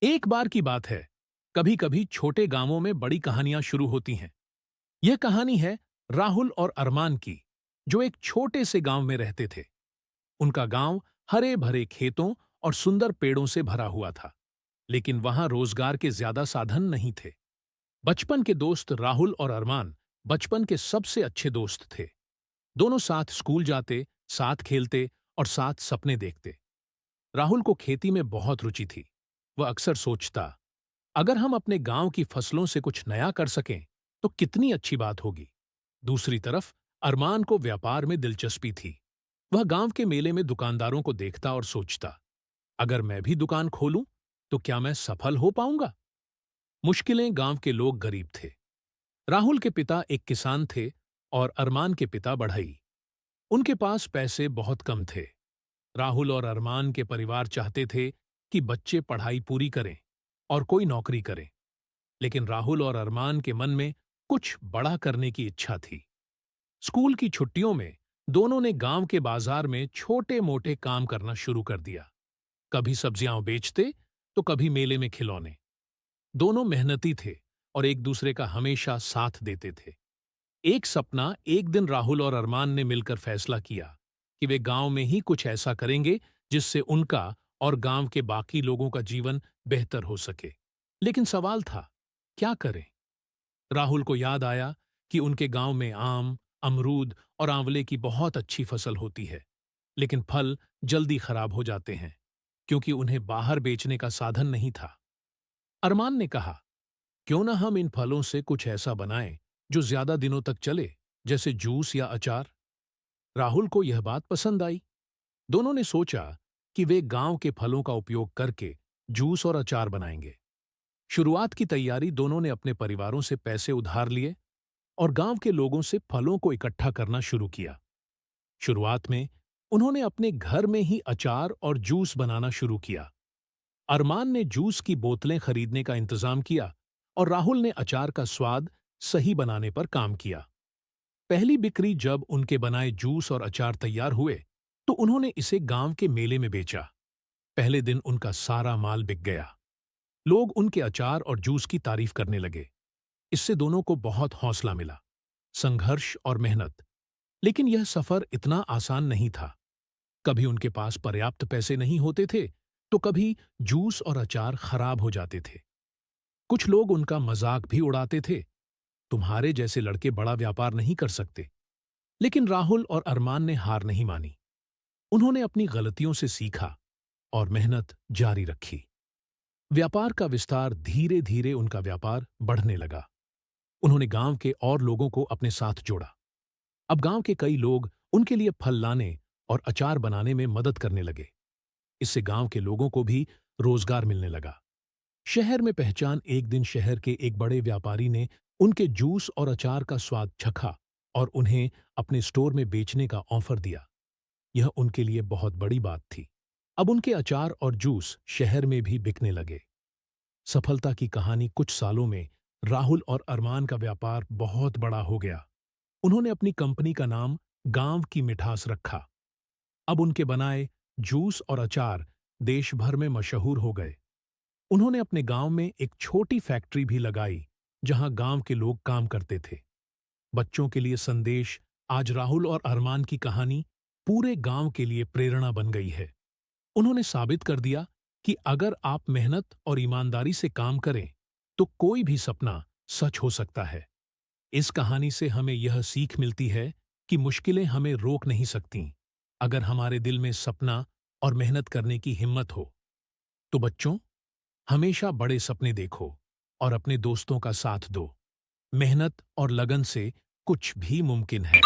एक बार की बात है, कभी कभी छोटे गांवों में बड़ी कहानियां शुरू होती हैं। यह कहानी है राहुल और अरमान की, जो एक छोटे से गांव में रहते थे। उनका गांव हरे भरे खेतों और सुंदर पेड़ों से भरा हुआ था, लेकिन वहां रोजगार के ज्यादा साधन नहीं थे। बचपन के दोस्त राहुल और अरमान बचपन के सबसे अच्छे दोस्त थे। दोनों साथ स्कूल जाते, साथ खेलते और साथ सपने देखते। राहुल को खेती में बहुत रुचि थी। वह अक्सर सोचता, अगर हम अपने गांव की फसलों से कुछ नया कर सकें तो कितनी अच्छी बात होगी। दूसरी तरफ अरमान को व्यापार में दिलचस्पी थी। वह गांव के मेले में दुकानदारों को देखता और सोचता, अगर मैं भी दुकान खोलूं तो क्या मैं सफल हो पाऊंगा। मुश्किलें गांव के लोग गरीब थे। राहुल के पिता एक किसान थे और अरमान के पिता बढ़ई। उनके पास पैसे बहुत कम थे। राहुल और अरमान के परिवार चाहते थे कि बच्चे पढ़ाई पूरी करें और कोई नौकरी करें, लेकिन राहुल और अरमान के मन में कुछ बड़ा करने की इच्छा थी। स्कूल की छुट्टियों में दोनों ने गांव के बाजार में छोटे मोटे काम करना शुरू कर दिया। कभी सब्जियां बेचते तो कभी मेले में खिलौने। दोनों मेहनती थे और एक दूसरे का हमेशा साथ देते थे। एक दिन राहुल और अरमान ने मिलकर फैसला किया कि वे गांव में ही कुछ ऐसा करेंगे जिससे उनका और गांव के बाकी लोगों का जीवन बेहतर हो सके। लेकिन सवाल था, क्या करें? राहुल को याद आया कि उनके गांव में आम, अमरूद और आंवले की बहुत अच्छी फसल होती है, लेकिन फल जल्दी खराब हो जाते हैं क्योंकि उन्हें बाहर बेचने का साधन नहीं था। अरमान ने कहा, क्यों ना हम इन फलों से कुछ ऐसा बनाएं जो ज्यादा दिनों तक चले, जैसे जूस या अचार। राहुल को यह बात पसंद आई। दोनों ने सोचा कि वे गांव के फलों का उपयोग करके जूस और अचार बनाएंगे। शुरुआत की तैयारी दोनों ने अपने परिवारों से पैसे उधार लिए और गांव के लोगों से फलों को इकट्ठा करना शुरू किया। शुरुआत में उन्होंने अपने घर में ही अचार और जूस बनाना शुरू किया। अरमान ने जूस की बोतलें खरीदने का इंतजाम किया और राहुल ने अचार का स्वाद सही बनाने पर काम किया। पहली बिक्री जब उनके बनाए जूस और अचार तैयार हुए, तो उन्होंने इसे गांव के मेले में बेचा। पहले दिन उनका सारा माल बिक गया। लोग उनके अचार और जूस की तारीफ करने लगे। इससे दोनों को बहुत हौसला मिला। संघर्ष और मेहनत। लेकिन यह सफर इतना आसान नहीं था। कभी उनके पास पर्याप्त पैसे नहीं होते थे, तो कभी जूस और अचार खराब हो जाते थे। कुछ लोग उनका मजाक भी उड़ाते थे, तुम्हारे जैसे लड़के बड़ा व्यापार नहीं कर सकते। लेकिन राहुल और अरमान ने हार नहीं मानी। उन्होंने अपनी गलतियों से सीखा और मेहनत जारी रखी। व्यापार का विस्तार धीरे धीरे उनका व्यापार बढ़ने लगा। उन्होंने गांव के और लोगों को अपने साथ जोड़ा। अब गांव के कई लोग उनके लिए फल लाने और अचार बनाने में मदद करने लगे। इससे गांव के लोगों को भी रोजगार मिलने लगा। शहर में पहचान। एक दिन शहर के एक बड़े व्यापारी ने उनके जूस और अचार का स्वाद चखा और उन्हें अपने स्टोर में बेचने का ऑफर दिया। यह उनके लिए बहुत बड़ी बात थी। अब उनके अचार और जूस शहर में भी बिकने लगे। सफलता की कहानी। कुछ सालों में राहुल और अरमान का व्यापार बहुत बड़ा हो गया। उन्होंने अपनी कंपनी का नाम गांव की मिठास रखा। अब उनके बनाए जूस और अचार देश भर में मशहूर हो गए। उन्होंने अपने गांव में एक छोटी फैक्ट्री भी लगाई, जहां गांव के लोग काम करते थे। बच्चों के लिए संदेश। आज राहुल और अरमान की कहानी पूरे गांव के लिए प्रेरणा बन गई है। उन्होंने साबित कर दिया कि अगर आप मेहनत और ईमानदारी से काम करें, तो कोई भी सपना सच हो सकता है। इस कहानी से हमें यह सीख मिलती है कि मुश्किलें हमें रोक नहीं सकतीं, अगर हमारे दिल में सपना और मेहनत करने की हिम्मत हो। तो बच्चों, हमेशा बड़े सपने देखो और अपने दोस्तों का साथ दो। मेहनत और लगन से कुछ भी मुमकिन है।